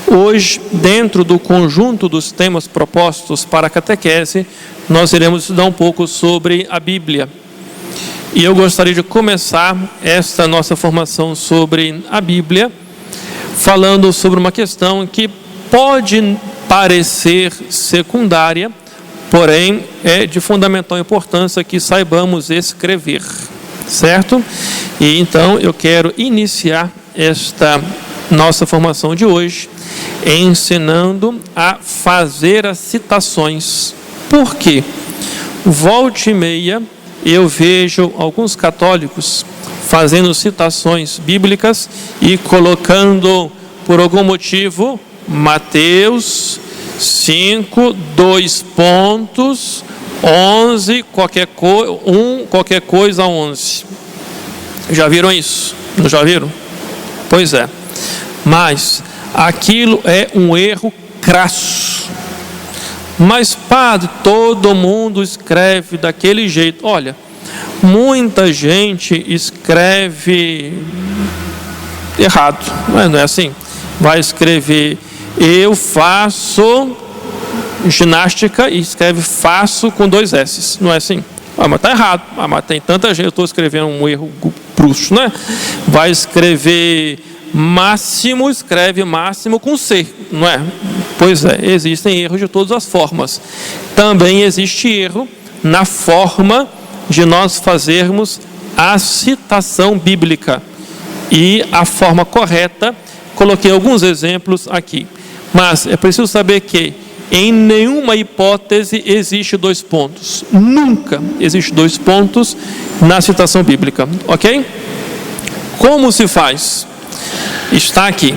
Hoje, dentro do conjunto dos temas propostos para a catequese, nós iremos estudar um pouco sobre a Bíblia. E eu gostaria de começar esta nossa formação sobre a Bíblia falando sobre uma questão que pode parecer secundária, porém é de fundamental importância que saibamos escrever, certo? E então eu quero iniciar esta nossa formação de hoje ensinando a fazer as citações. Por quê? Volta e meia eu vejo alguns católicos fazendo citações bíblicas e colocando, por algum motivo, Mateus 5, 2 pontos, 11, qualquer coisa 11. Já viram isso? Não já viram? Pois é. Mas aquilo é um erro crasso. Mas, padre, todo mundo escreve daquele jeito. Olha, muita gente escreve errado, não é assim? Vai escrever, eu faço ginástica e escreve faço com 2 S, não é assim? Mas está errado, mas tem tanta gente, eu estou escrevendo um erro bruxo, né? Vai escrever máximo, escreve máximo com C, não é? Pois é, existem erros de todas as formas. Também existe erro na forma de nós fazermos a citação bíblica. E a forma correta, coloquei alguns exemplos aqui. Mas é preciso saber que em nenhuma hipótese existe 2 pontos. Nunca existe 2 pontos na citação bíblica, ok? Como se faz? Está aqui.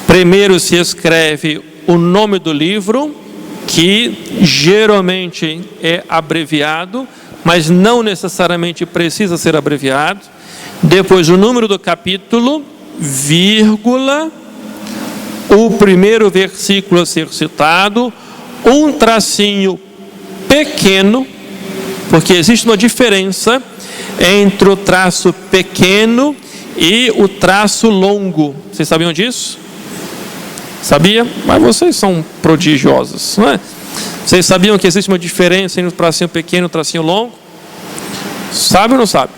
Primeiro se escreve o nome do livro, que geralmente é abreviado, mas não necessariamente precisa ser abreviado. Depois o número do capítulo, vírgula, o primeiro versículo a ser citado, um tracinho pequeno, porque existe uma diferença entre o traço pequeno e o traço longo. Vocês sabiam disso? Sabia? Mas vocês são prodigiosos, não é? Vocês sabiam que existe uma diferença entre o tracinho pequeno e o tracinho longo? Sabe ou não sabe?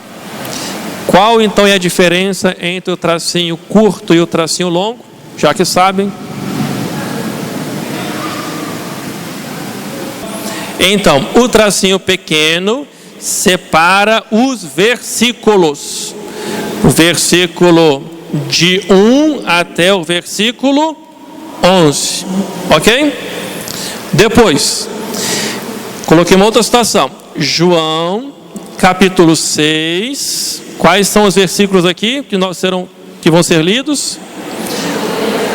Qual então é a diferença entre o tracinho curto e o tracinho longo? Já que sabem. Então, o tracinho pequeno separa os versículos. O versículo de 1 até o versículo 11. Ok? Depois, coloquei uma outra citação. João, capítulo 6. Quais são os versículos aqui que vão ser lidos?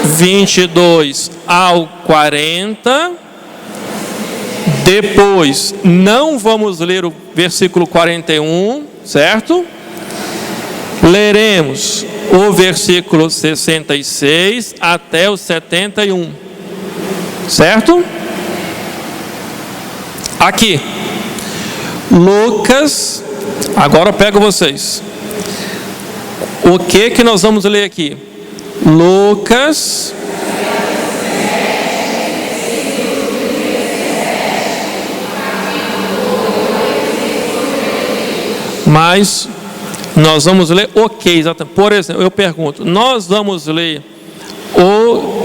22 ao 40. Depois, não vamos ler o versículo 41, certo? Leremos o versículo 66 até o 71, certo? Aqui, Lucas, agora eu pego vocês. O que nós vamos ler aqui? Lucas, mas nós vamos ler o que exatamente? Por exemplo, eu pergunto, nós vamos ler o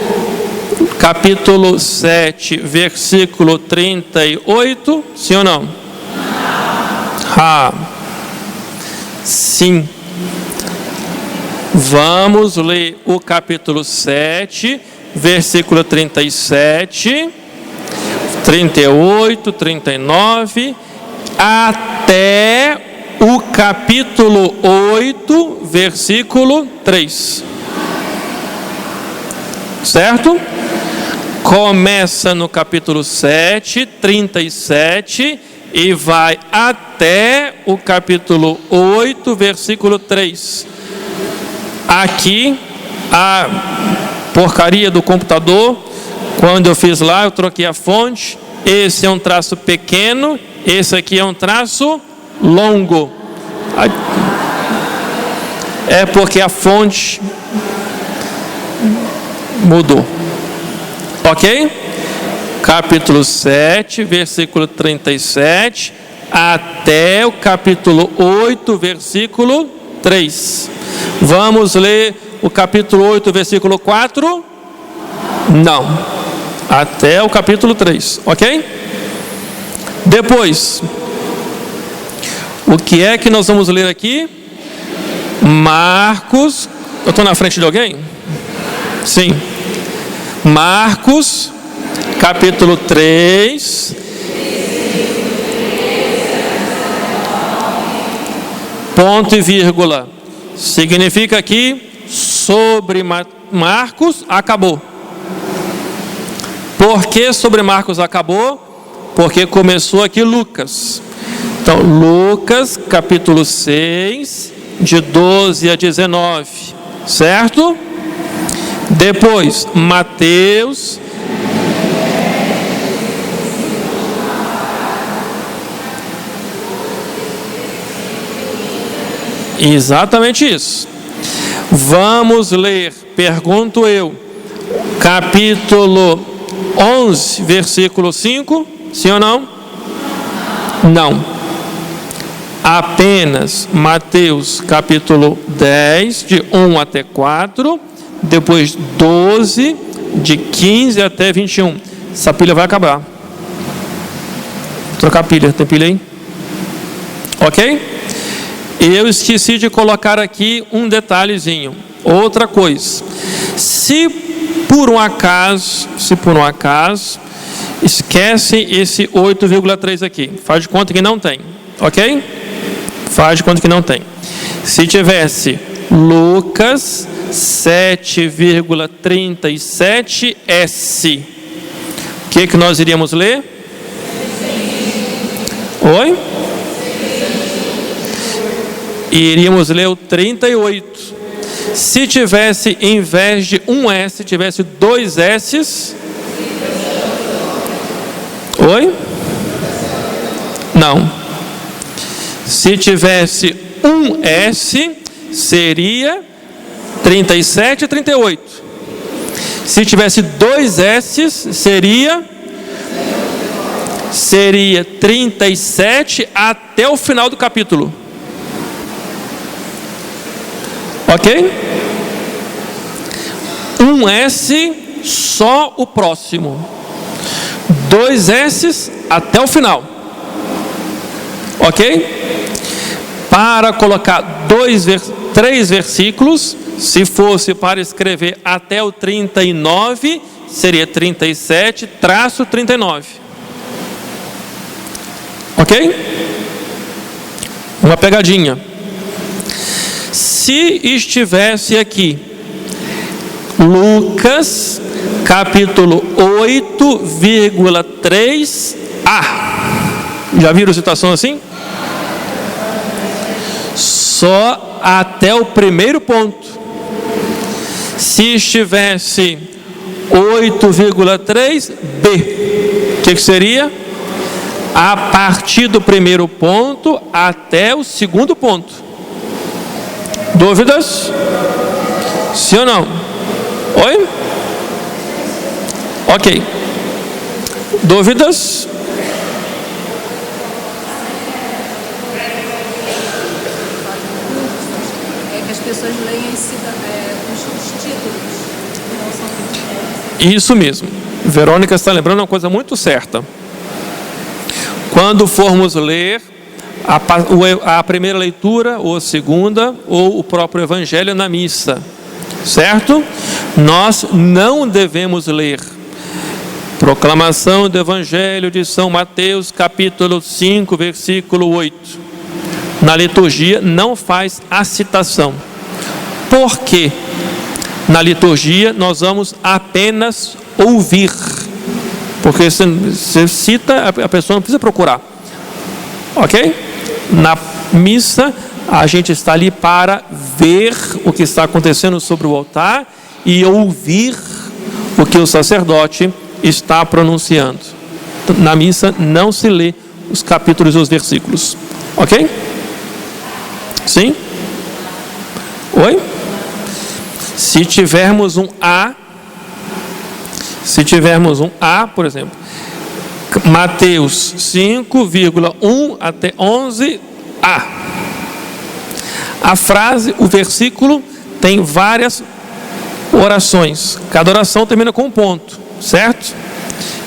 capítulo 7, versículo 38, sim ou não? Sim. Vamos ler o capítulo 7, versículo 37, 38, 39, até o capítulo 8, versículo 3. Certo? Começa no capítulo 7, 37 e vai até o capítulo 8, versículo 3. Aqui, a porcaria do computador, quando eu fiz lá, eu troquei a fonte. Esse é um traço pequeno, esse aqui é um traço longo. É porque a fonte mudou. Ok? Capítulo 7, versículo 37, até o capítulo 8, versículo 3. Vamos ler o capítulo 8, versículo 4? Não. Até o capítulo 3, ok? Depois, o que é que nós vamos ler aqui? Marcos. Eu estou na frente de alguém? Sim. Marcos, capítulo 3. Ponto e vírgula. Significa que sobre Marcos acabou. Por que sobre Marcos acabou? Porque começou aqui Lucas. Então, Lucas, capítulo 6, de 12 a 19. Certo? Depois, Mateus. Exatamente isso. Vamos ler, pergunto eu, capítulo 11, versículo 5, sim ou não? Não. Apenas Mateus, capítulo 10, de 1 até 4, depois 12, de 15 até 21. Essa pilha vai acabar. Vou trocar a pilha, tem pilha aí? Ok? Eu esqueci de colocar aqui um detalhezinho. Outra coisa. Se por um acaso, esquece esse 8,3 aqui. Faz de conta que não tem. Ok? Faz de conta que não tem. Se tivesse Lucas 7,37S, o que nós iríamos ler? Oi? Iríamos ler o 38. Se tivesse, em vez de um S, tivesse dois S's. Oi? Não. Se tivesse um S, seria 37 e 38. Se tivesse dois S's, seria 37 até o final do capítulo. Ok? Um S, só o próximo. Dois S's até o final. Ok? Para colocar 3 versículos, se fosse para escrever até o 39, seria 37-39. Ok? Uma pegadinha. Se estivesse aqui Lucas, capítulo 8,3a. Já viram a situação assim? Só até o primeiro ponto. Se estivesse 8,3b, o que seria? A partir do primeiro ponto até o segundo ponto. Dúvidas? Sim ou não? Oi? Ok. Dúvidas? É que as pessoas leem os títulos. Isso mesmo. Verônica está lembrando uma coisa muito certa. Quando formos ler a primeira leitura, ou a segunda, ou o próprio Evangelho na missa, certo? Nós não devemos ler proclamação do Evangelho de São Mateus, capítulo 5, versículo 8. Na liturgia não faz a citação. Por quê? Na liturgia nós vamos apenas ouvir. Porque se cita, a pessoa não precisa procurar. Ok? Na missa, a gente está ali para ver o que está acontecendo sobre o altar e ouvir o que o sacerdote está pronunciando. Na missa não se lê os capítulos e os versículos. Ok? Sim? Oi? Se tivermos um A, Se tivermos um A, por exemplo, Mateus 5,1 até 11a. A frase, o versículo, tem várias orações. Cada oração termina com um ponto, certo?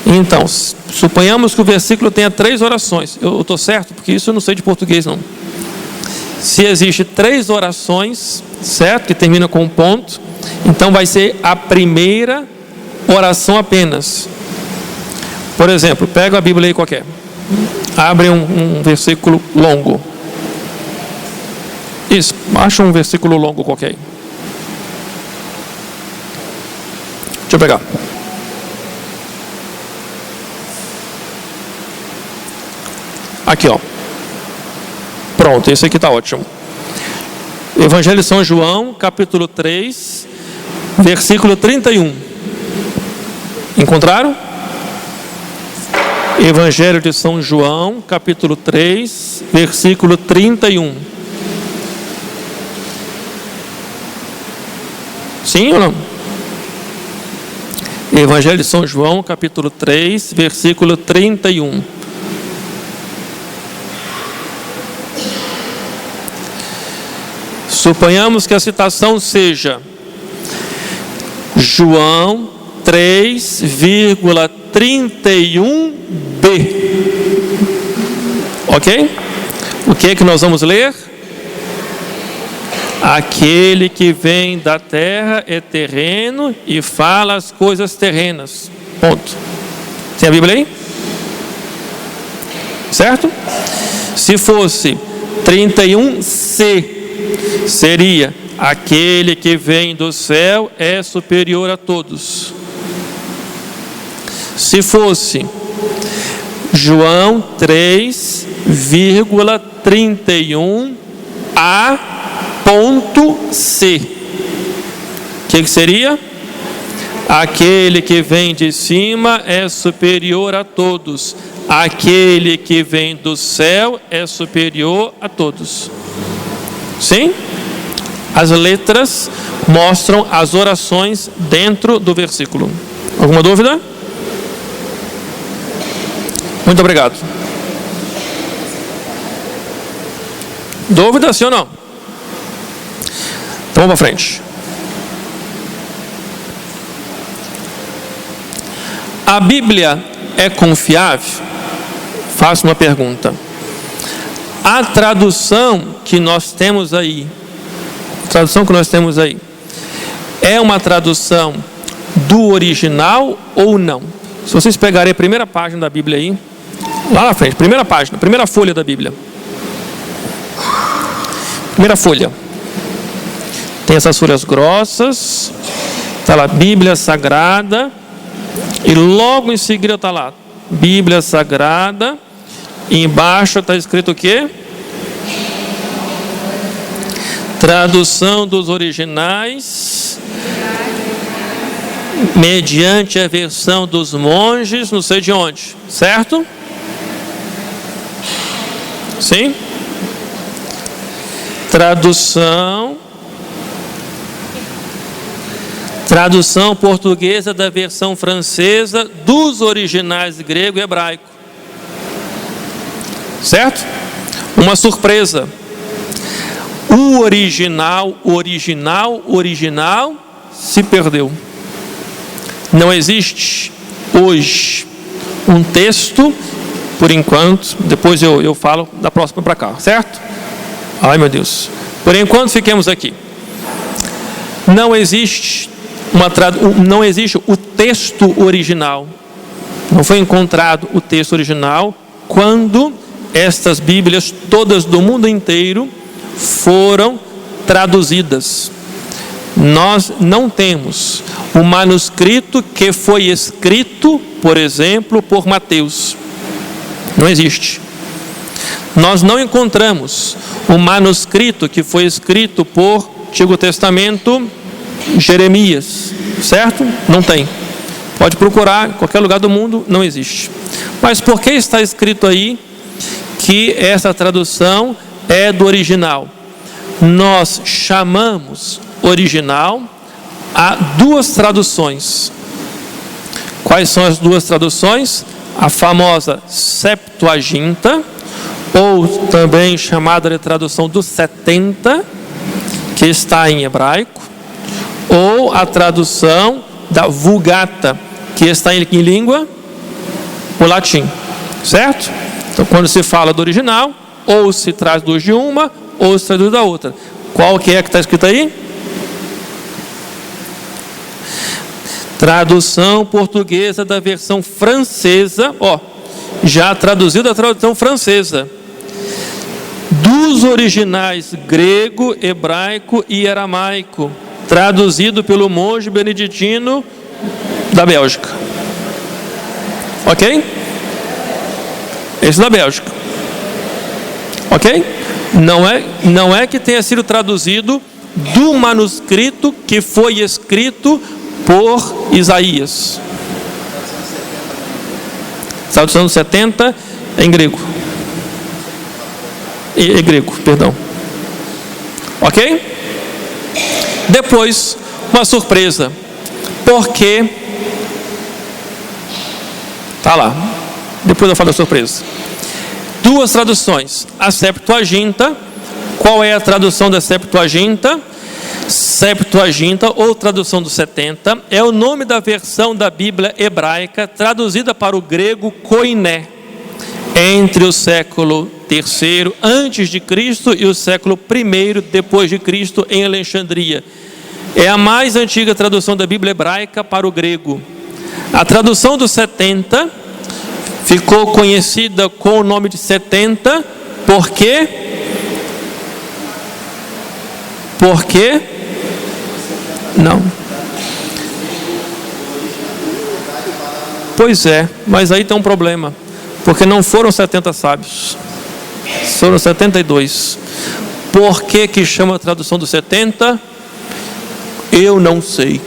Então, suponhamos que o versículo tenha 3 orações. Eu estou certo? Porque isso eu não sei de português, não. Se existe 3 orações, certo? Que termina com um ponto, então vai ser a primeira oração apenas. Por exemplo, pega a Bíblia aí qualquer. Abre um versículo longo. Isso, acha um versículo longo qualquer aí. Deixa eu pegar. Aqui, ó. Pronto, esse aqui está ótimo. Evangelho de São João, capítulo 3, versículo 31. Encontraram? Evangelho de São João, capítulo 3, versículo 31. Sim ou não? Evangelho de São João, capítulo 3, versículo 31. Suponhamos que a citação seja João 3,31b. Ok? O que é que nós vamos ler? Aquele que vem da terra é terreno e fala as coisas terrenas. Ponto. Tem a Bíblia aí? Certo? Se fosse 31c, seria: aquele que vem do céu é superior a todos. Se fosse João 3,31a.c, o que seria? Aquele que vem de cima é superior a todos. Aquele que vem do céu é superior a todos. Sim? As letras mostram as orações dentro do versículo. Alguma dúvida? Muito obrigado. Dúvida, sim ou não? Então vamos para frente. A Bíblia é confiável? Faço uma pergunta. A tradução que nós temos aí, é uma tradução do original ou não? Se vocês pegarem a primeira página da Bíblia aí, lá na frente, primeira página, primeira folha da Bíblia. Primeira folha. Tem essas folhas grossas, está lá Bíblia Sagrada, e logo em seguida está lá Bíblia Sagrada, e embaixo está escrito o quê? Tradução dos originais, mediante a versão dos monges, não sei de onde, certo? Sim? Tradução portuguesa da versão francesa dos originais grego e hebraico. Certo? Uma surpresa. O original se perdeu. Não existe hoje um texto, por enquanto, depois eu falo da próxima para cá, certo? Ai meu Deus. Por enquanto fiquemos aqui. Não existe o texto original. Não foi encontrado o texto original quando estas Bíblias todas do mundo inteiro foram traduzidas. Nós não temos o manuscrito que foi escrito, por exemplo, por Mateus. Não existe. Nós não encontramos o manuscrito que foi escrito por Antigo Testamento, Jeremias, certo? Não tem. Pode procurar em qualquer lugar do mundo, não existe. Mas por que está escrito aí que essa tradução é do original? Nós chamamos original a duas traduções. Quais são as duas traduções? A famosa Septuaginta, ou também chamada de tradução do 70, que está em hebraico, ou a tradução da Vulgata, que está em língua, o latim, certo? Então, quando se fala do original, ou se traduz de uma, ou se traduz da outra. Qual que é que está escrito aí? Tradução portuguesa da versão francesa, já traduziu da tradução francesa, dos originais grego, hebraico e aramaico, traduzido pelo monge beneditino da Bélgica. Ok? Esse da Bélgica. Ok? Não é que tenha sido traduzido do manuscrito que foi escrito por Isaías. Tradução 70 em grego. Em grego, perdão. Ok? Depois, uma surpresa. Porque tá lá. Depois eu falo da surpresa. Duas traduções. A Septuaginta. Qual é a tradução da Septuaginta? Septuaginta, ou tradução dos 70, é o nome da versão da Bíblia hebraica traduzida para o grego koiné, entre o século III antes de Cristo e o século I depois de Cristo, em Alexandria. É a mais antiga tradução da Bíblia hebraica para o grego. A tradução dos 70 ficou conhecida com o nome de 70 porque não. Pois é, mas aí tem um problema, porque não foram 70 sábios, foram 72. Por que chama a tradução dos 70? Eu não sei.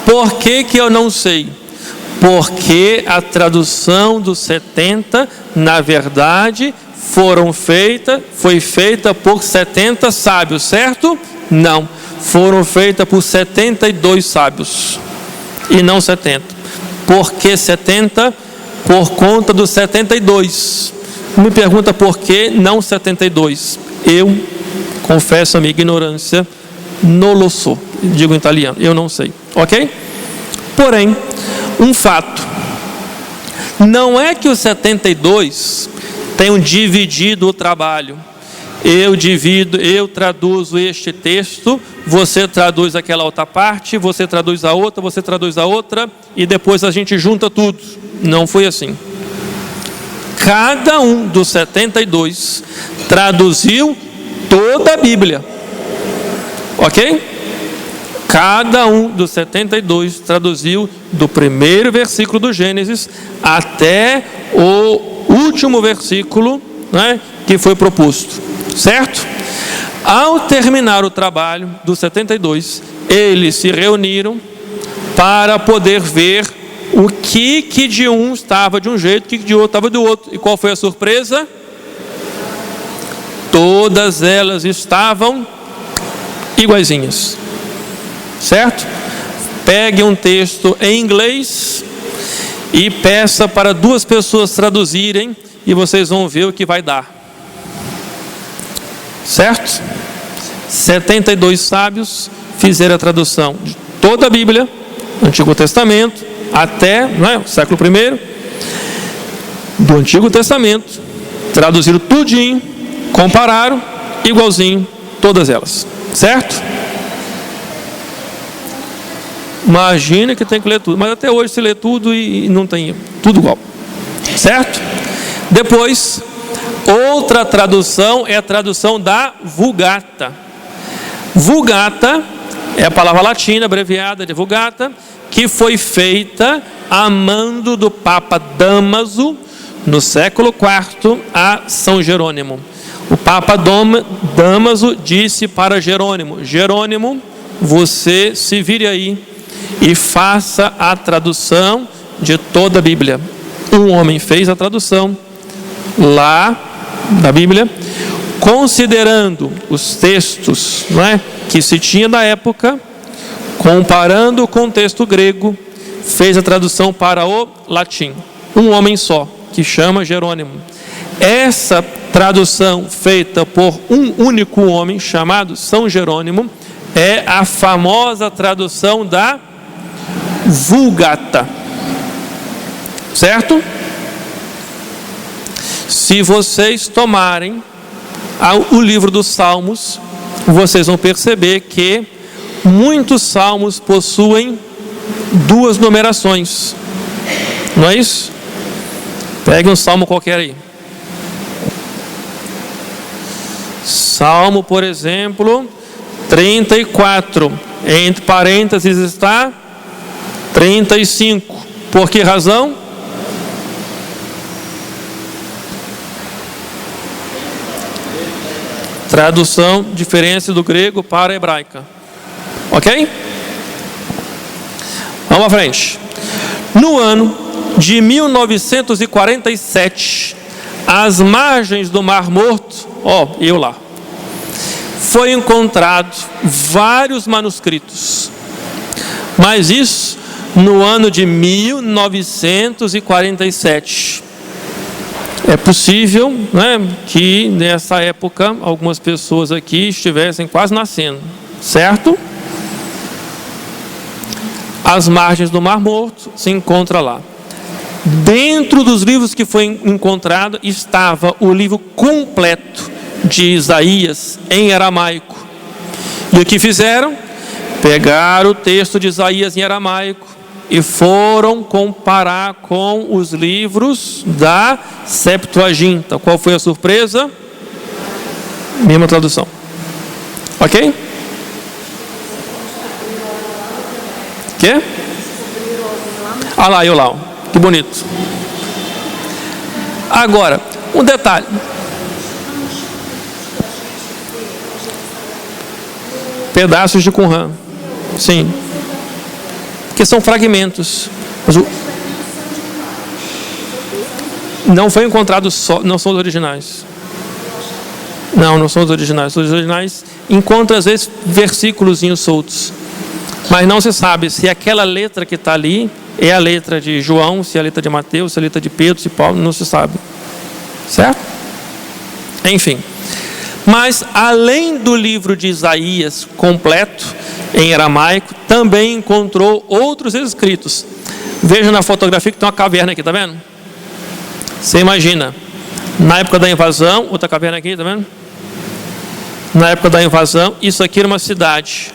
Por que eu não sei? Porque a tradução dos 70, na verdade, foi feita por 70 sábios, certo? Não, foram feitas por 72 sábios e não 70. Por que 70? Por conta dos 72. Me pergunta por que não 72. Eu confesso a minha ignorância, non lo so, digo em italiano, eu não sei, ok? Porém, um fato, não é que os 72 tenham dividido o trabalho. Eu traduzo este texto, você traduz aquela outra parte, você traduz a outra, você traduz a outra, e depois a gente junta tudo. Não foi assim. Cada um dos 72 traduziu toda a Bíblia. Ok? Cada um dos 72 traduziu do primeiro versículo do Gênesis até o último versículo, né, que foi proposto, certo? Ao terminar o trabalho dos 72, eles se reuniram para poder ver o que de um estava de um jeito, o que de outro estava do outro. E qual foi a surpresa? Todas elas estavam iguaizinhas, certo? Pegue um texto em inglês e peça para duas pessoas traduzirem, e vocês vão ver o que vai dar, certo? 72 sábios fizeram a tradução de toda a Bíblia, Antigo Testamento, até o século I, do Antigo Testamento, traduziram tudinho, compararam, igualzinho, todas elas, certo? Imagina que tem que ler tudo, mas até hoje se lê tudo e não tem tudo igual, certo? Depois, outra tradução é a tradução da Vulgata. Vulgata é a palavra latina abreviada de Vulgata, que foi feita a mando do Papa Dámaso no século IV a São Jerônimo. O Papa Dámaso disse para Jerônimo: Jerônimo, você se vire aí e faça a tradução de toda a Bíblia. Um homem fez a tradução lá da Bíblia, considerando os textos que se tinha da época, comparando com o texto grego, fez a tradução para o latim. Um homem só, que chama Jerônimo. Essa tradução feita por um único homem, chamado São Jerônimo, é a famosa tradução da Vulgata. Certo? Se vocês tomarem o livro dos Salmos, vocês vão perceber que muitos salmos possuem duas numerações. Não é isso? Pegue um salmo qualquer aí. Salmo, por exemplo, 34. Entre parênteses está 35. Por que razão? Tradução, diferença do grego para a hebraica. Ok? Vamos à frente. No ano de 1947, às margens do Mar Morto, eu lá, foi encontrado vários manuscritos. Mas isso no ano de 1947. É possível, né, que nessa época algumas pessoas aqui estivessem quase nascendo, certo? As margens do Mar Morto se encontra lá. Dentro dos livros que foi encontrado estava o livro completo de Isaías em aramaico. E o que fizeram? Pegaram o texto de Isaías em aramaico e foram comparar com os livros da Septuaginta. Qual foi a surpresa? Mesma tradução. Ok? Quê? Ah lá, eu lá. Que bonito. Agora, um detalhe. Pedaços de Qumran. Sim. Porque são fragmentos. Mas não foi encontrado só, não são os originais. Não são os originais. Os originais encontram às vezes versículozinhos soltos. Mas não se sabe se aquela letra que está ali é a letra de João, se é a letra de Mateus, se é a letra de Pedro, se Paulo, não se sabe. Certo? Enfim. Mas além do livro de Isaías completo, em aramaico, também encontrou outros escritos. Veja na fotografia que tem uma caverna aqui, tá vendo? Você imagina, na época da invasão, outra caverna aqui, tá vendo? Na época da invasão, isso aqui era uma cidade.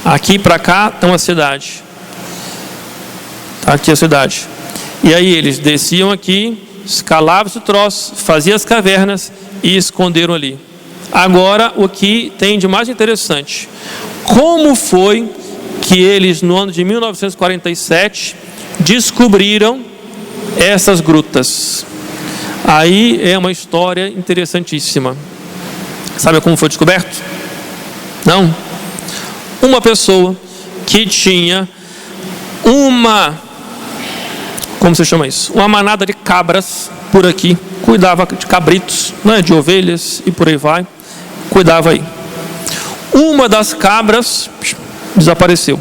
Aqui para cá tem uma cidade. Aqui a cidade. E aí eles desciam aqui, escalavam esse troço, faziam as cavernas e esconderam ali. Agora, o que tem de mais interessante: como foi que eles, no ano de 1947, descobriram essas grutas? Aí é uma história interessantíssima. Sabe como foi descoberto? Não? Uma pessoa que tinha como se chama isso? Uma manada de cabras por aqui, cuidava de cabritos, né, de ovelhas e por aí vai, cuidava aí. Uma das cabras desapareceu.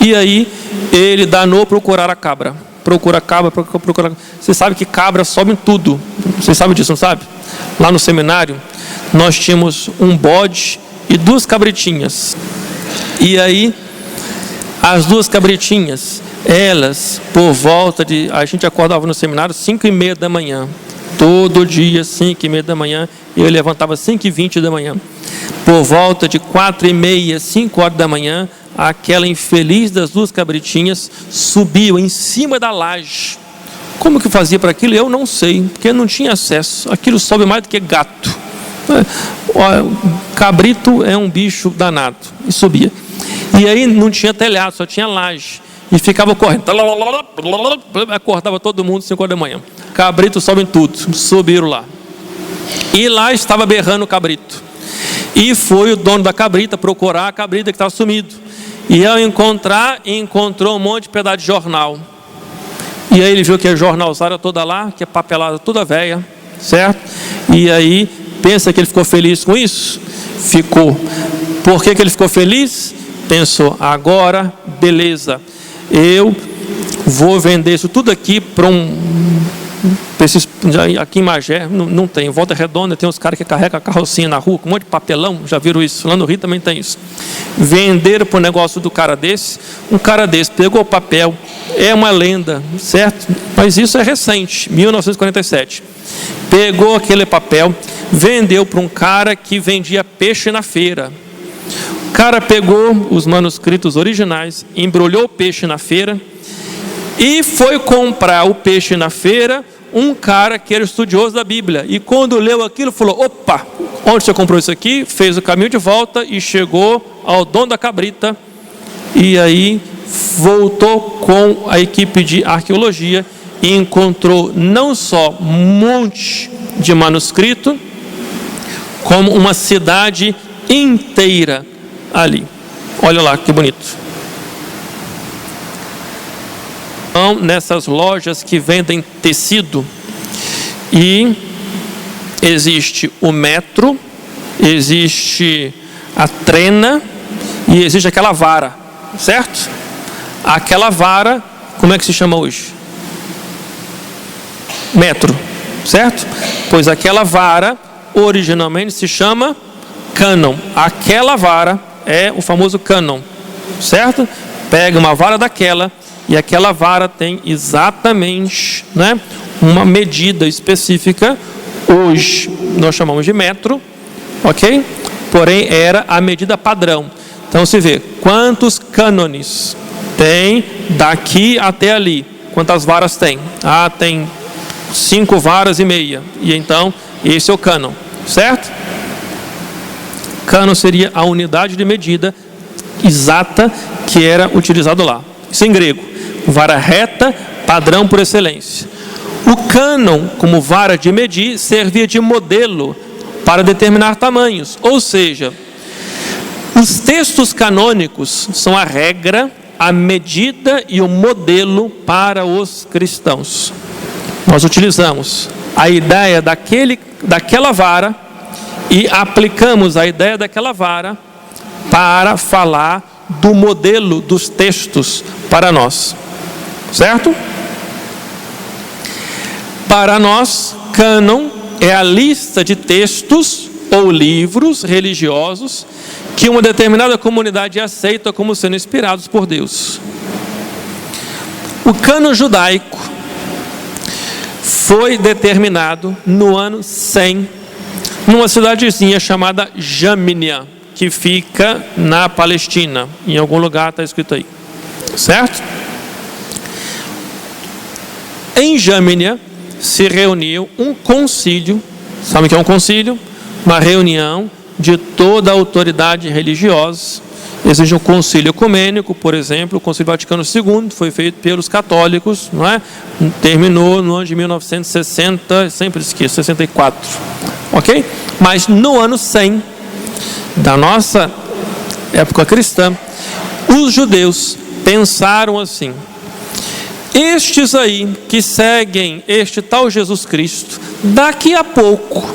E aí ele danou procurar a cabra. Procura a cabra. Você sabe que cabra sobe em tudo. Você sabe disso, não sabe? Lá no seminário, nós tínhamos um bode e 2 cabritinhas. E aí, as 2 cabritinhas, elas, por volta de... A gente acordava no seminário 5h30 da manhã. Todo dia, 5h30 da manhã. Eu levantava 5h20 da manhã. Por volta de 4h30, 5 horas da manhã, aquela infeliz das 2 cabritinhas subiu em cima da laje. Como que fazia para aquilo? Eu não sei, porque eu não tinha acesso. Aquilo sobe mais do que gato. Cabrito é um bicho danado. E subia. E aí não tinha telhado, só tinha laje. E ficava correndo. Acordava todo mundo 5 horas da manhã. Cabrito sobe em tudo. Subiram lá. E lá estava berrando o cabrito. E foi o dono da cabrita procurar a cabrita que estava sumido. E ao encontrou um monte de pedaço de jornal. E aí ele viu que a jornalzada toda lá, que a papelada toda velha, certo? E aí, pensa que ele ficou feliz com isso? Ficou. Por que ele ficou feliz? Pensou, agora, beleza, eu vou vender isso tudo aqui para aqui em Magé, não tem, Volta Redonda, tem uns caras que carregam a carrocinha na rua, com um monte de papelão, já viram isso? Lá no Rio também tem isso. Venderam para o negócio do cara desse, um cara desse pegou o papel, é uma lenda, certo? Mas isso é recente, 1947. Pegou aquele papel, vendeu para um cara que vendia peixe na feira. O cara pegou os manuscritos originais, embrulhou o peixe na feira e foi comprar o peixe na feira um cara que era estudioso da Bíblia. E quando leu aquilo, falou, opa, onde você comprou isso aqui? Fez o caminho de volta e chegou ao dono da cabrita. E aí voltou com a equipe de arqueologia e encontrou não só um monte de manuscrito, como uma cidade inteira ali. Olha lá que bonito. Então, nessas lojas que vendem tecido, e existe o metro, existe a trena e existe aquela vara, certo? Aquela vara, como é que se chama hoje? Metro, certo? Pois aquela vara originalmente se chama cânon. Aquela vara é o famoso cânon, certo? Pega uma vara daquela e aquela vara tem exatamente, né, uma medida específica. Hoje nós chamamos de metro, ok? Porém era a medida padrão. Então se vê quantos cânones tem daqui até ali. Quantas varas tem? Ah, tem 5 varas e meia. E então esse é o cânon, certo? Cânon seria a unidade de medida exata que era utilizado lá. Isso em grego. Vara reta, padrão por excelência. O cânon, como vara de medir, servia de modelo para determinar tamanhos. Ou seja, os textos canônicos são a regra, a medida e o modelo para os cristãos. Nós utilizamos a ideia daquela vara e aplicamos a ideia daquela vara para falar do modelo dos textos para nós. Certo? Para nós, cânon é a lista de textos ou livros religiosos que uma determinada comunidade aceita como sendo inspirados por Deus. O cânon judaico foi determinado no ano 100, numa cidadezinha chamada Jamnia, que fica na Palestina. Em algum lugar está escrito aí. Certo? Em Jamnia se reuniu um concílio. Sabe o que é um concílio? Uma reunião de toda a autoridade religiosa. Existe um concílio ecumênico, por exemplo, o Concílio Vaticano II foi feito pelos católicos, não é? Terminou no ano de 1960, sempre esqueço, 64, ok? Mas no ano 100 da nossa época cristã, os judeus pensaram assim: estes aí que seguem este tal Jesus Cristo, daqui a pouco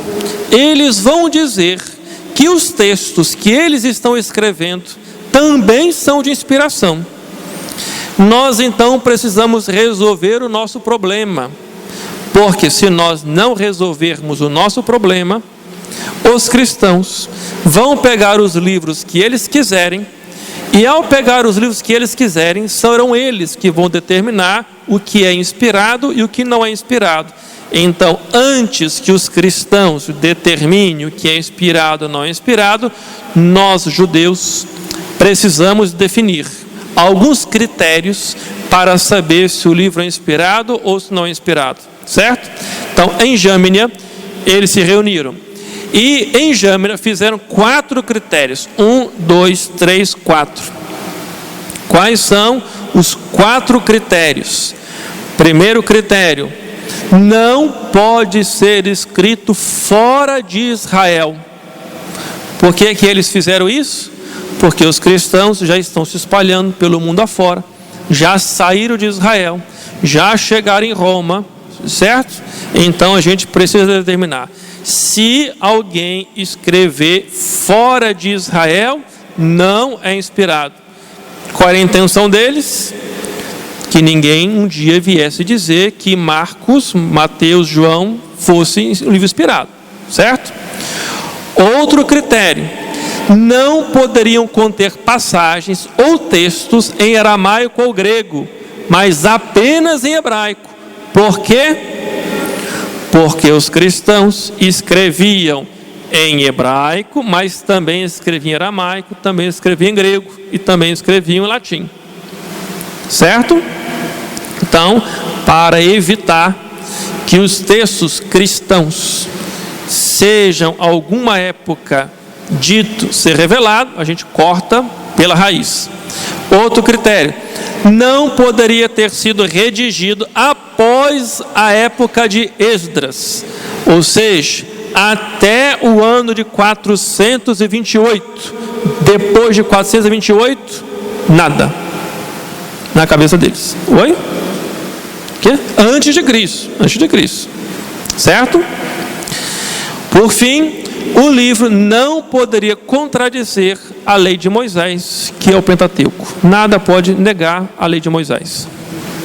eles vão dizer que os textos que eles estão escrevendo também são de inspiração. Nós então precisamos resolver o nosso problema, porque se nós não resolvermos o nosso problema, os cristãos vão pegar os livros que eles quiserem, e ao pegar os livros que eles quiserem, serão eles que vão determinar o que é inspirado e o que não é inspirado. Então, antes que os cristãos determinem o que é inspirado ou não é inspirado, nós, judeus, precisamos definir alguns critérios para saber se o livro é inspirado ou se não é inspirado, certo? Então, em Jamnia, eles se reuniram. E em Jamnia fizeram 4 critérios. 1, 2, 3, 4. Quais são os 4 critérios? Primeiro critério: não pode ser escrito fora de Israel. Por que que eles fizeram isso? Porque os cristãos já estão se espalhando pelo mundo afora, já saíram de Israel, já chegaram em Roma, certo? Então a gente precisa determinar: se alguém escrever fora de Israel, não é inspirado. Qual era a intenção deles? Que ninguém um dia viesse dizer que Marcos, Mateus, João fosse um livro inspirado, certo? Outro critério: não poderiam conter passagens ou textos em aramaico ou grego, mas apenas em hebraico. Por quê? Porque os cristãos escreviam em hebraico, mas também escreviam em aramaico, também escreviam em grego e também escreviam em latim, certo? Então, para evitar que os textos cristãos sejam alguma época dito ser revelado, a gente corta pela raiz. Outro critério: não poderia ter sido redigido após a época de Esdras, ou seja, até o ano de 428. Depois de 428, nada na cabeça deles. Oi? Que? Antes de Cristo, certo? Por fim, o livro não poderia contradizer a lei de Moisés, que é o Pentateuco. Nada pode negar a lei de Moisés,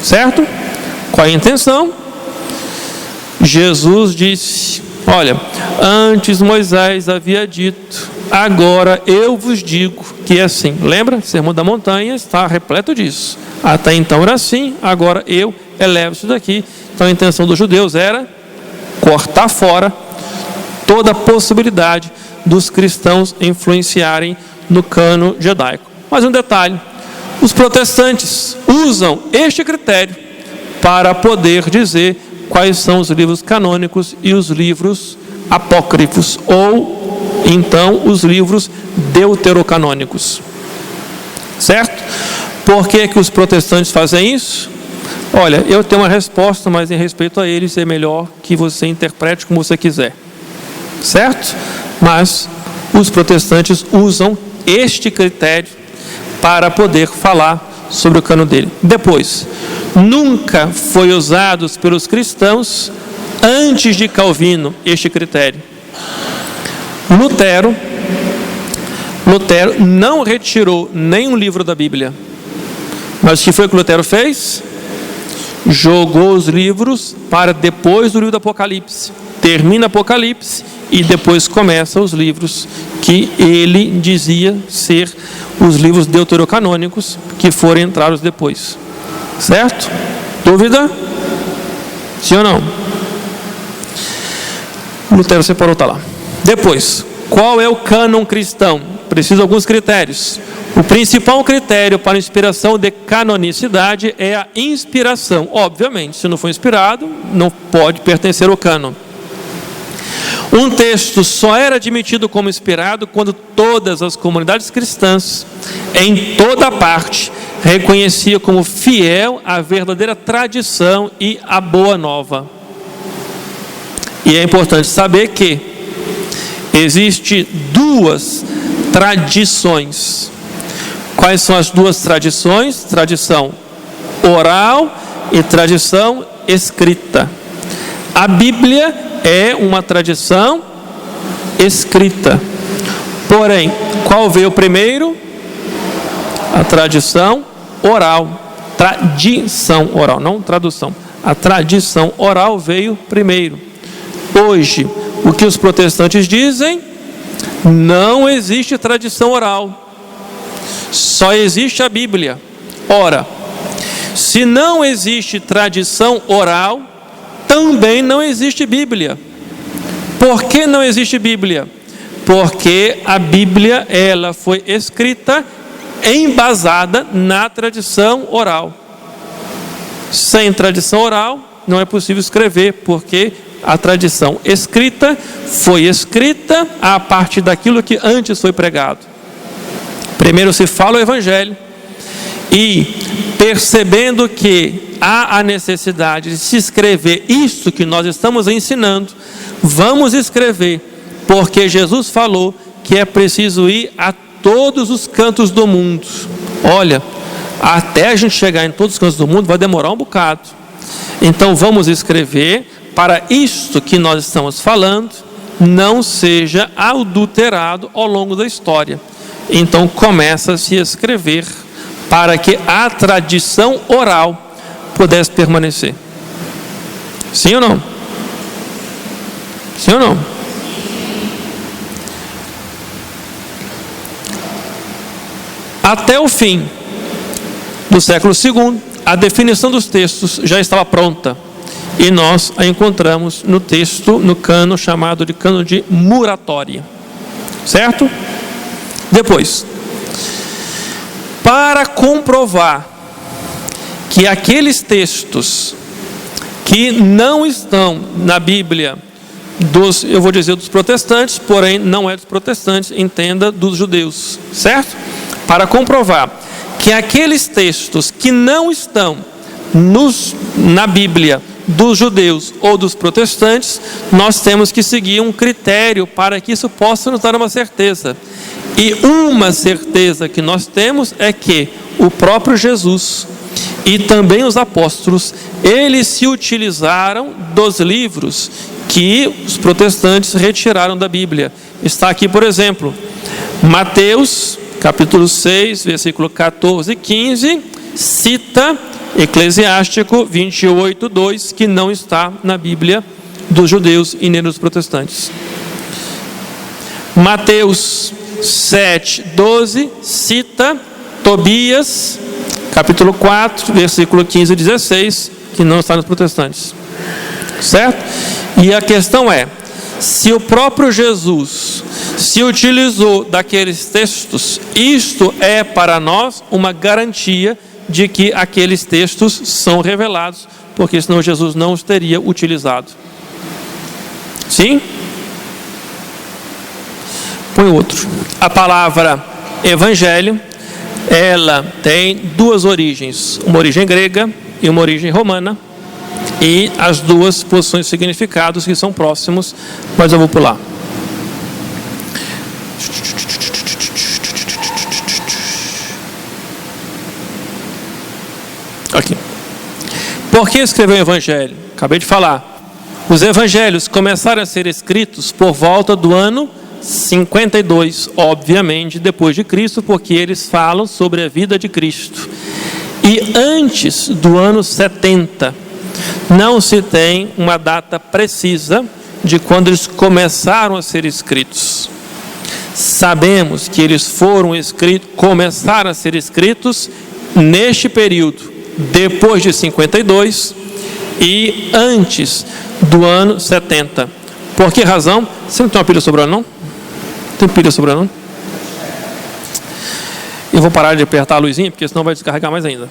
certo? Qual é a intenção? Jesus disse: olha, antes Moisés havia dito, agora eu vos digo que é assim. Lembra? O Sermão da Montanha está repleto disso. Até então era assim, agora eu elevo isso daqui. Então a intenção dos judeus era cortar fora toda a possibilidade dos cristãos influenciarem no cânon judaico. Mas um detalhe: os protestantes usam este critério para poder dizer quais são os livros canônicos e os livros apócrifos, ou então os livros deuterocanônicos, certo? Por que que os protestantes fazem isso? Olha, eu tenho uma resposta, mas em respeito a eles é melhor que você interprete como você quiser, certo? Mas os protestantes usam este critério para poder falar sobre o cânon dele. Depois, nunca foi usado pelos cristãos antes de Calvino este critério. Lutero não retirou nenhum livro da Bíblia. Mas o que foi que Lutero fez? Jogou os livros para depois do livro do Apocalipse. Termina Apocalipse e depois começa os livros que ele dizia ser os livros deuterocanônicos, que foram entrados depois. Certo? Dúvida? Sim ou não? Lutero separou, tá lá. Depois, qual é o cânon cristão? Precisa de alguns critérios. O principal critério para a inspiração de canonicidade é a inspiração. Obviamente, se não for inspirado, não pode pertencer ao cânon. Um texto só era admitido como inspirado quando todas as comunidades cristãs, em toda parte, reconheciam como fiel a verdadeira tradição e a boa nova. E é importante saber que existem duas tradições. Quais são as duas tradições? Tradição oral e tradição escrita. A Bíblia é uma tradição escrita. Porém, qual veio primeiro? A tradição oral. Tradição oral, não tradução. A tradição oral veio primeiro. Hoje, o que os protestantes dizem? Não existe tradição oral. Só existe a Bíblia. Ora, se não existe tradição oral, também não existe Bíblia. Por que não existe Bíblia? Porque a Bíblia, ela foi escrita embasada na tradição oral. Sem tradição oral, não é possível escrever, porque a tradição escrita foi escrita a partir daquilo que antes foi pregado. Primeiro se fala o Evangelho, e percebendo que há a necessidade de se escrever isso que nós estamos ensinando, vamos escrever, porque Jesus falou que é preciso ir a todos os cantos do mundo. Olha, até a gente chegar em todos os cantos do mundo vai demorar um bocado. Então vamos escrever para isto que nós estamos falando não seja adulterado ao longo da história. então começa a se escrever para que a tradição oral pudesse permanecer. Sim ou não? Sim ou não? Até o fim do século II, a definição dos textos já estava pronta. E nós a encontramos no texto, no cano chamado de cano de Muratória. Certo? Depois, para comprovar que aqueles textos que não estão na Bíblia eu vou dizer dos protestantes, porém não é dos protestantes, entenda, dos judeus, certo? Para comprovar que aqueles textos que não estão na Bíblia dos judeus ou dos protestantes, nós temos que seguir um critério para que isso possa nos dar uma certeza. E uma certeza que nós temos é que o próprio Jesus e também os apóstolos, eles se utilizaram dos livros que os protestantes retiraram da Bíblia. Está aqui, por exemplo, Mateus, capítulo 6, versículo 14 e 15, cita Eclesiástico 28, 2, que não está na Bíblia dos judeus e nem dos protestantes. Mateus 7, 12, cita Tobias, capítulo 4, versículo 15 e 16, que não está nos protestantes. Certo? E a questão é, se o próprio Jesus se utilizou daqueles textos, isto é para nós uma garantia de que aqueles textos são revelados, porque senão Jesus não os teria utilizado. Sim? Põe outro. A palavra evangelho, ela tem duas origens, uma origem grega e uma origem romana, e as duas possuem significados que são próximos, mas eu vou pular. Aqui. Por que escreveu o evangelho? Acabei de falar. Os evangelhos começaram a ser escritos por volta do ano 52, obviamente depois de Cristo, porque eles falam sobre a vida de Cristo. E antes do ano 70, não se tem uma data precisa de quando eles começaram a ser escritos. Sabemos que eles começaram a ser escritos neste período, depois de 52 e antes do ano 70. Por que razão? Você não tem uma pilha sobrando, não? Tem pilha sobrando, não? Eu vou parar de apertar a luzinha, porque senão vai descarregar mais ainda.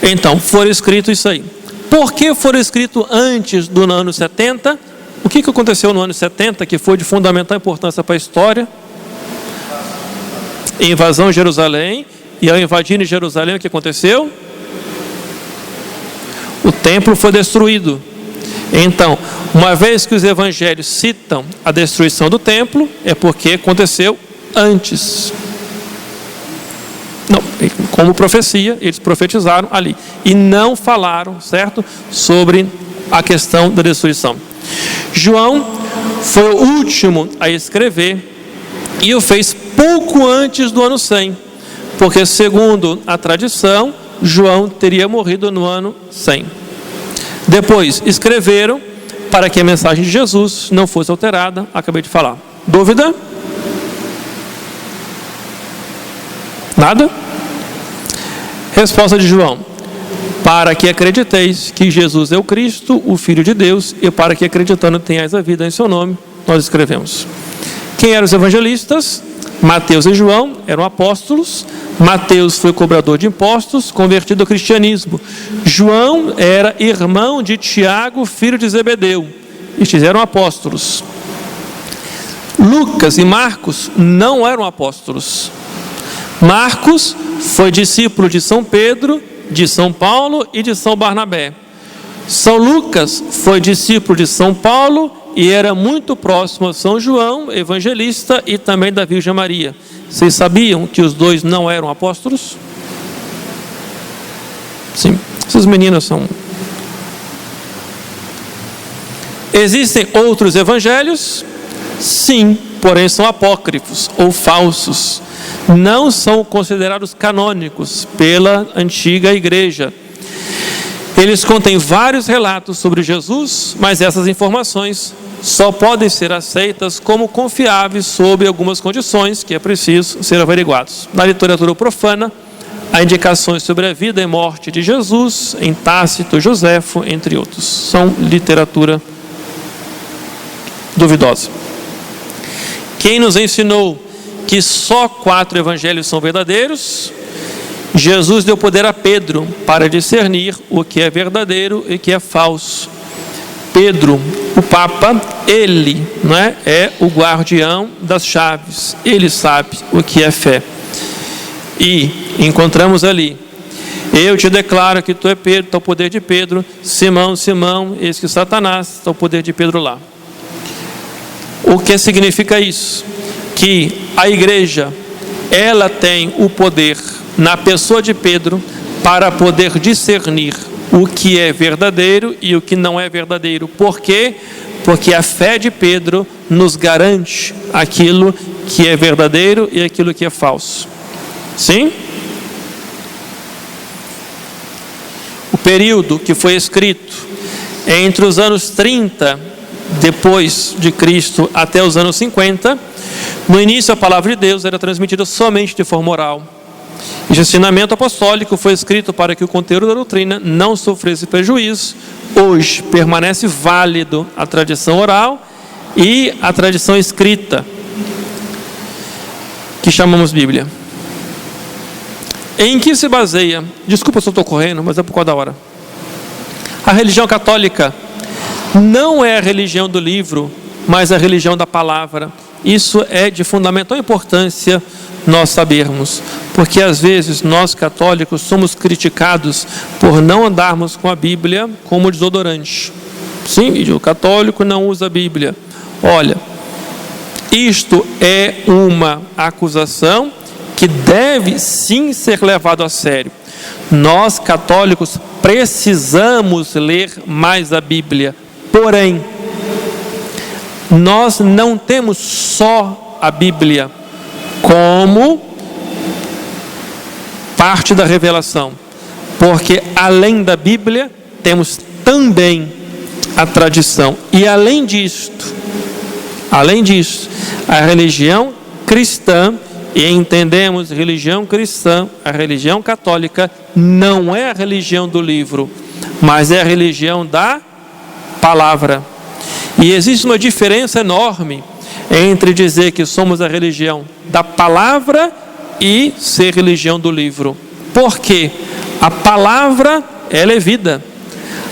Então, foi escrito isso aí. Por que foram escritos antes do ano 70? O que aconteceu no ano 70 que foi de fundamental importância para a história? Invasão de Jerusalém. E ao invadir Jerusalém, o que aconteceu? O templo foi destruído. Então, uma vez que os evangelhos citam a destruição do templo, é porque aconteceu antes. Não, como profecia, eles profetizaram ali e não falaram, certo, sobre a questão da destruição. João foi o último a escrever e o fez pouco antes do ano 100, porque segundo a tradição, João teria morrido no ano 100. Depois escreveram para que a mensagem de Jesus não fosse alterada, acabei de falar. Dúvida? Nada? Resposta de João: para que acrediteis que Jesus é o Cristo, o Filho de Deus, e para que acreditando tenhais a vida em seu nome, nós escrevemos. Quem eram os evangelistas? Mateus e João eram apóstolos. Mateus foi cobrador de impostos, convertido ao cristianismo. João era irmão de Tiago, filho de Zebedeu. Estes eram apóstolos. Lucas e Marcos não eram apóstolos. Marcos foi discípulo de São Pedro, de São Paulo e de São Barnabé. São Lucas foi discípulo de São Paulo e era muito próximo a São João, evangelista, e também da Virgem Maria. Vocês sabiam que os dois não eram apóstolos? Sim, essas meninas são... Existem outros evangelhos? Sim. porém são apócrifos ou falsos. Não são considerados canônicos pela antiga igreja. Eles contêm vários relatos sobre Jesus, mas essas informações só podem ser aceitas como confiáveis sob algumas condições que é preciso ser averiguados. Na literatura profana, há indicações sobre a vida e morte de Jesus em Tácito, Joséfo, entre outros. São literatura duvidosa. Quem nos ensinou que só 4 evangelhos são verdadeiros? Jesus deu poder a Pedro para discernir o que é verdadeiro e o que é falso. Pedro, o Papa, ele, não é? É o guardião das chaves. Ele sabe o que é fé. E encontramos ali: eu te declaro que tu é Pedro, está o poder de Pedro. Simão, Simão, eis que Satanás, está o poder de Pedro lá. O que significa isso? Que a igreja, ela tem o poder na pessoa de Pedro para poder discernir o que é verdadeiro e o que não é verdadeiro. Por quê? Porque a fé de Pedro nos garante aquilo que é verdadeiro e aquilo que é falso. Sim? O período que foi escrito entre os anos 30 depois de Cristo até os anos 50, no início a palavra de Deus era transmitida somente de forma oral. Este ensinamento apostólico foi escrito para que o conteúdo da doutrina não sofresse prejuízo. Hoje permanece válido a tradição oral e a tradição escrita, que chamamos Bíblia. Em que se baseia? Desculpa se eu estou correndo, mas é por causa da hora. A religião católica não é a religião do livro, mas a religião da palavra. Isso é de fundamental importância nós sabermos, porque às vezes nós católicos somos criticados por não andarmos com a Bíblia como desodorante. Sim, o católico não usa a Bíblia. Olha, isto é uma acusação que deve sim ser levado a sério. Nós católicos precisamos ler mais a Bíblia, porém, nós não temos só a Bíblia como parte da revelação, porque além da Bíblia temos também a tradição, e além disto, a religião cristã, e entendemos religião cristã, a religião católica não é a religião do livro, mas é a religião da palavra. E existe uma diferença enorme entre dizer que somos a religião da palavra e ser religião do livro. Porque a palavra, ela é vida.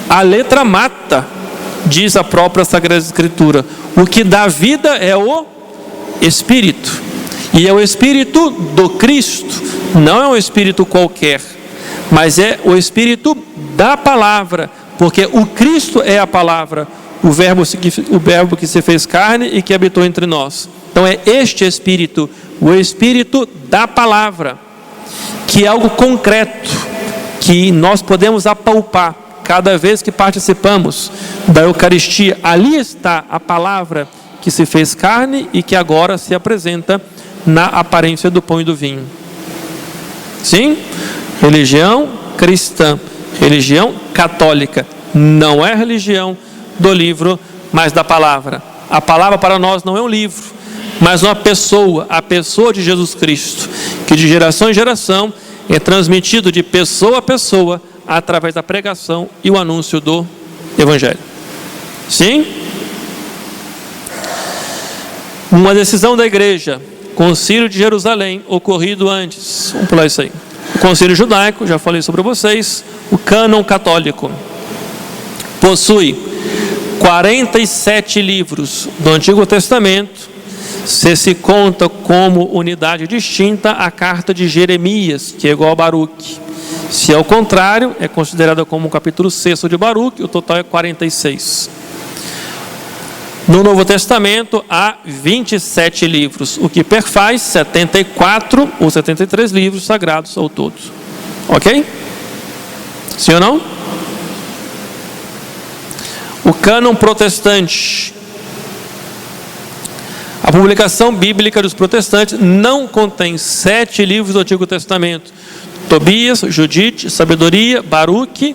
A letra mata, diz a própria Sagrada Escritura. O que dá vida é o Espírito. E é o Espírito do Cristo. Não é um Espírito qualquer, mas é o Espírito da palavra. Porque o Cristo é a palavra. O verbo que se fez carne e que habitou entre nós. Então é este Espírito, o Espírito da palavra, que é algo concreto, que nós podemos apalpar cada vez que participamos da Eucaristia. Ali está a palavra que se fez carne e que agora se apresenta na aparência do pão e do vinho. Sim? Religião cristã, religião católica, não é religião do livro, mas da palavra. A palavra para nós não é um livro, mas uma pessoa, a pessoa de Jesus Cristo, que de geração em geração é transmitido de pessoa a pessoa através da pregação e o anúncio do Evangelho. Sim? Uma decisão da igreja, Concílio de Jerusalém, ocorrido antes, vamos pular isso aí. O Concílio Judaico, já falei sobre vocês. O cânon católico possui 47 livros do Antigo Testamento, se conta como unidade distinta a carta de Jeremias, que é igual a Baruque. Se é o contrário, é considerada como o capítulo 6 de Baruque, o total é 46. No Novo Testamento há 27 livros, o que perfaz 74 ou 73 livros sagrados ao todo. Ok? Sim ou não? O cânon protestante. A publicação bíblica dos protestantes não contém 7 livros do Antigo Testamento: Tobias, Judite, Sabedoria, Baruque,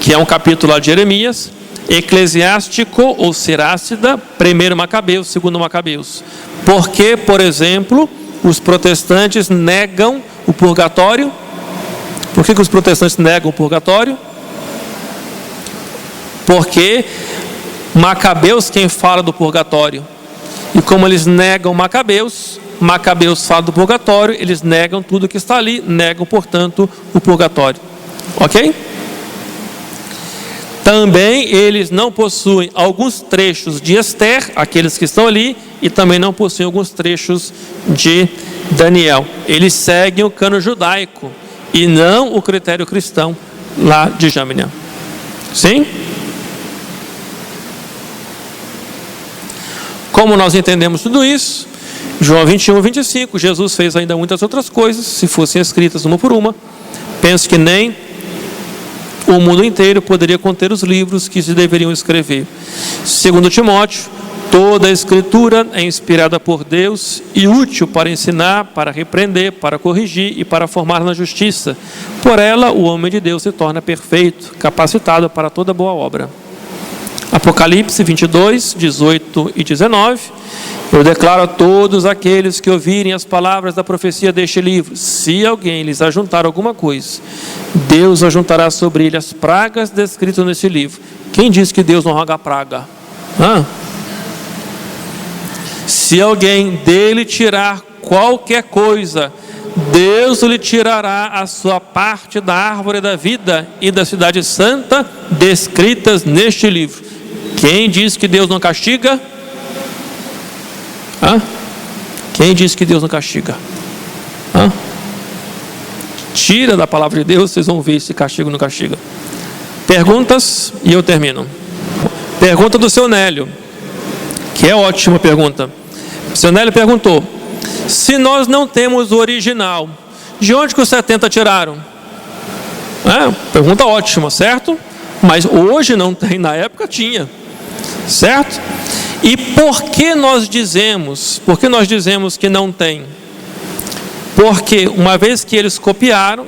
que é um capítulo lá de Jeremias, Eclesiástico ou Sirácida, 1 Macabeus, 2 Macabeus. Porque, por exemplo, os protestantes negam o purgatório? Por que os protestantes negam o purgatório? Porque Macabeus quem fala do purgatório. E como eles negam Macabeus fala do purgatório, eles negam tudo que está ali, negam, portanto, o purgatório. Ok? Também eles não possuem alguns trechos de Ester, aqueles que estão ali, e também não possuem alguns trechos de Daniel. Eles seguem o cano judaico e não o critério cristão lá de Jâmnia. Sim? Como nós entendemos tudo isso? João 21, 25, Jesus fez ainda muitas outras coisas, se fossem escritas uma por uma. Penso que nem o mundo inteiro poderia conter os livros que se deveriam escrever. Segundo Timóteo, toda a escritura é inspirada por Deus e útil para ensinar, para repreender, para corrigir e para formar na justiça. Por ela, o homem de Deus se torna perfeito, capacitado para toda boa obra. Apocalipse 22, 18 e 19. Eu declaro a todos aqueles que ouvirem as palavras da profecia deste livro: se alguém lhes ajuntar alguma coisa, Deus ajuntará sobre ele as pragas descritas neste livro. Quem diz que Deus não roga praga? Se alguém dele tirar qualquer coisa, Deus lhe tirará a sua parte da árvore da vida e da cidade santa descritas neste livro. Quem diz que Deus não castiga? Quem diz que Deus não castiga? Tira da palavra de Deus, vocês vão ver se castiga ou não castiga. Perguntas e eu termino. Pergunta do seu Nélio, que é ótima pergunta. O seu Nélio perguntou: se nós não temos o original, de onde que os 70 tiraram? Pergunta ótima, certo? Mas hoje não tem, na época tinha, certo? E por que nós dizemos que não tem? Porque uma vez que eles copiaram,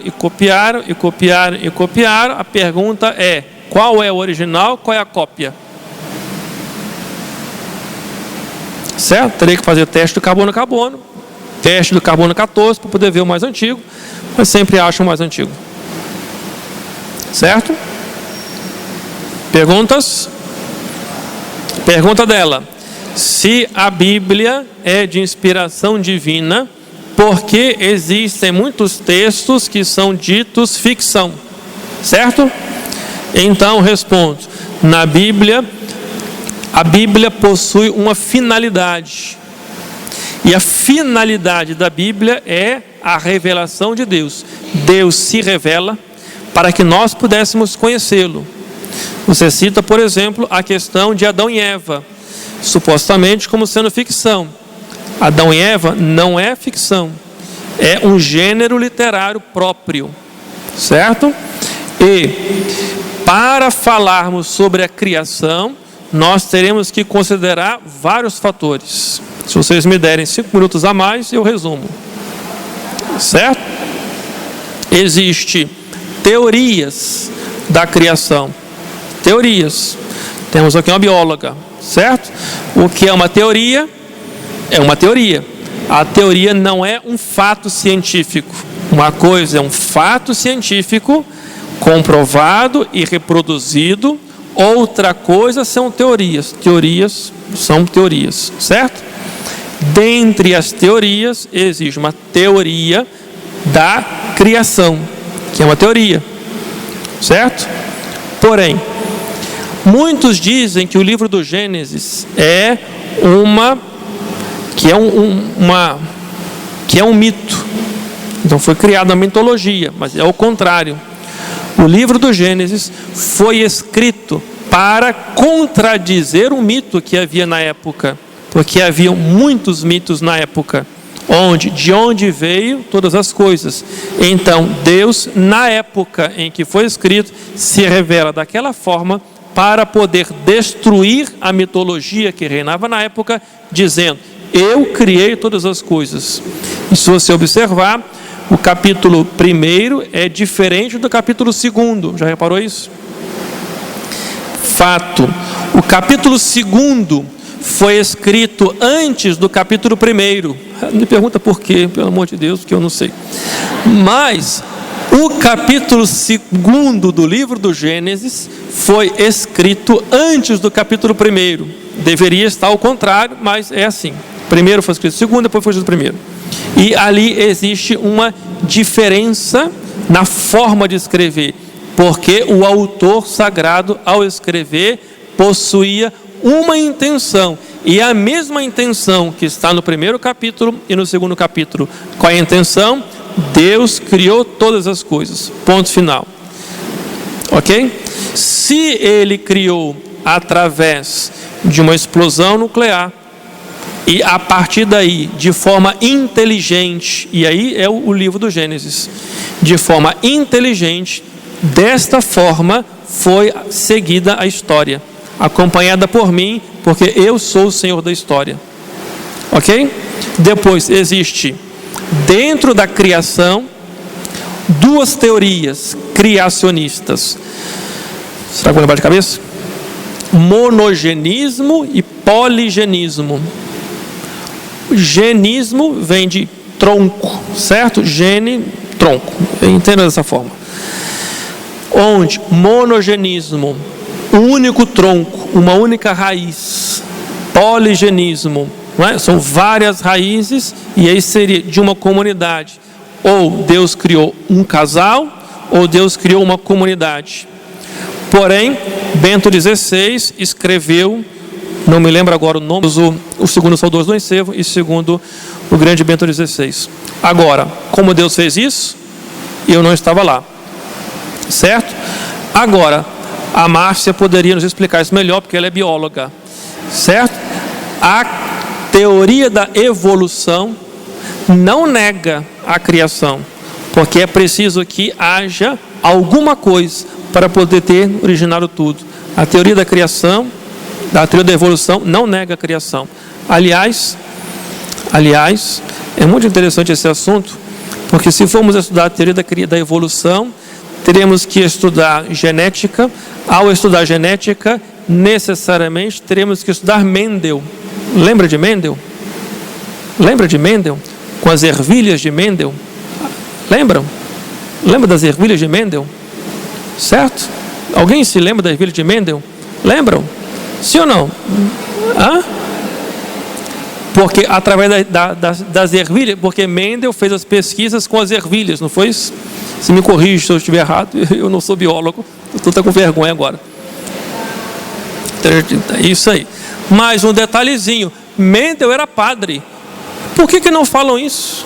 a pergunta é: qual é o original, qual é a cópia? Certo? Teria que fazer teste do carbono, teste do carbono 14 para poder ver o mais antigo, mas sempre acha o mais antigo. Certo? Perguntas? Pergunta dela: se a Bíblia é de inspiração divina, por que existem muitos textos que são ditos ficção? Certo? Então respondo: na Bíblia, a Bíblia possui uma finalidade. E a finalidade da Bíblia é a revelação de Deus. Deus se revela para que nós pudéssemos conhecê-lo. Você cita, por exemplo, a questão de Adão e Eva, supostamente como sendo ficção. Adão e Eva não é ficção, é um gênero literário próprio, certo? E para falarmos sobre a criação, nós teremos que considerar vários fatores. Se vocês me derem 5 minutos a mais, eu resumo, certo? Existem teorias da criação. Teorias. Temos aqui uma bióloga, certo? O que é uma teoria? É uma teoria. A teoria não é um fato científico. Uma coisa é um fato científico comprovado e reproduzido. Outra coisa são teorias. Teorias são teorias, certo? Dentre as teorias existe uma teoria da criação, que é uma teoria, certo? Porém, muitos dizem que o livro do Gênesis é um mito. Então foi criada uma mitologia, mas é o contrário. O livro do Gênesis foi escrito para contradizer um mito que havia na época, porque havia muitos mitos na época, de onde veio todas as coisas. Então Deus, na época em que foi escrito, se revela daquela forma para poder destruir a mitologia que reinava na época, dizendo: eu criei todas as coisas. E se você observar, o capítulo 1 é diferente do capítulo 2. Já reparou isso? Fato. O capítulo 2 foi escrito antes do capítulo 1. Me pergunta por quê, pelo amor de Deus, porque eu não sei. Mas o capítulo 2 do livro do Gênesis foi escrito antes do capítulo 1. Deveria estar ao contrário, mas é assim. Primeiro foi escrito o 2, depois foi escrito o 1. E ali existe uma diferença na forma de escrever, porque o autor sagrado, ao escrever, possuía uma intenção, e a mesma intenção que está no 1º capítulo e no 2º capítulo. Qual é a intenção? Deus criou todas as coisas, ponto final. Ok? Se ele criou através de uma explosão nuclear, e a partir daí, de forma inteligente, e aí é o livro do Gênesis, de forma inteligente, desta forma foi seguida a história, acompanhada por mim, porque eu sou o Senhor da história. Ok? Depois existe, dentro da criação, duas teorias criacionistas. Será que vou lembrar de cabeça? Monogenismo e poligenismo. Genismo vem de tronco, certo? Gene, tronco. Entenda dessa forma. Onde monogenismo, um único tronco, uma única raiz. Poligenismo, não é? São várias raízes, e aí seria de uma comunidade. Ou Deus criou um casal, ou Deus criou uma comunidade. Porém, Bento XVI escreveu, não me lembro agora o nome, o segundo saudoso do ensevo e segundo o grande Bento XVI. Agora, como Deus fez isso, eu não estava lá, certo? Agora, a Márcia poderia nos explicar isso melhor, porque ela é bióloga, certo? A teoria da evolução não nega a criação, porque é preciso que haja alguma coisa para poder ter originado tudo. A teoria da criação, da teoria da evolução, não nega a criação. Aliás, é muito interessante esse assunto, porque se formos estudar a teoria da evolução, teremos que estudar genética. Ao estudar genética, necessariamente teremos que estudar Mendel. Lembra de Mendel? Lembra de Mendel? Com as ervilhas de Mendel? Lembram? Lembra das ervilhas de Mendel? Certo? Alguém se lembra das ervilhas de Mendel? Lembram? Sim ou não? Hã? Porque através das ervilhas, porque Mendel fez as pesquisas com as ervilhas, não foi isso? Se me corrige se eu estiver errado, eu não sou biólogo, eu estou com vergonha agora. Isso aí. Mais um detalhezinho, Mendel era padre. Por que não falam isso?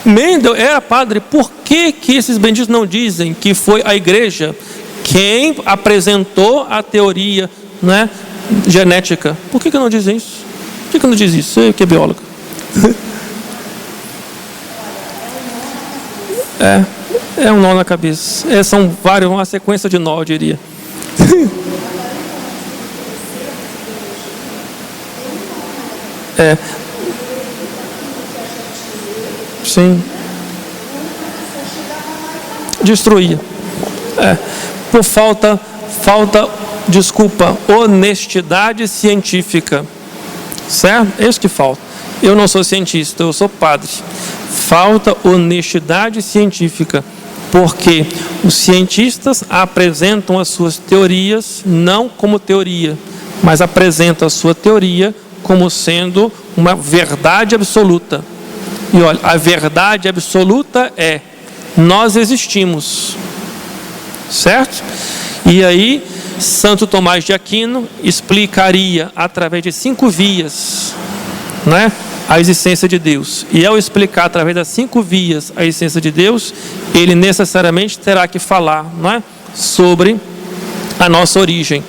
Mendel era padre. Por que esses benditos não dizem que foi a igreja quem apresentou a teoria, né, genética? Por que não dizem isso? Por que não diz isso? Você que é biólogo. É um nó na cabeça. São vários, uma sequência de nó, eu diria. Sim. Destruía. Por falta, honestidade científica. Certo? É isso que falta. Eu não sou cientista, eu sou padre. Falta honestidade científica, porque os cientistas apresentam as suas teorias não como teoria, mas apresentam a sua teoria como sendo uma verdade absoluta. E olha, a verdade absoluta é: nós existimos, certo? E aí Santo Tomás de Aquino explicaria através de 5 vias, né, a existência de Deus. E ao explicar através das 5 vias a existência de Deus, ele necessariamente terá que falar, não é, sobre a nossa origem.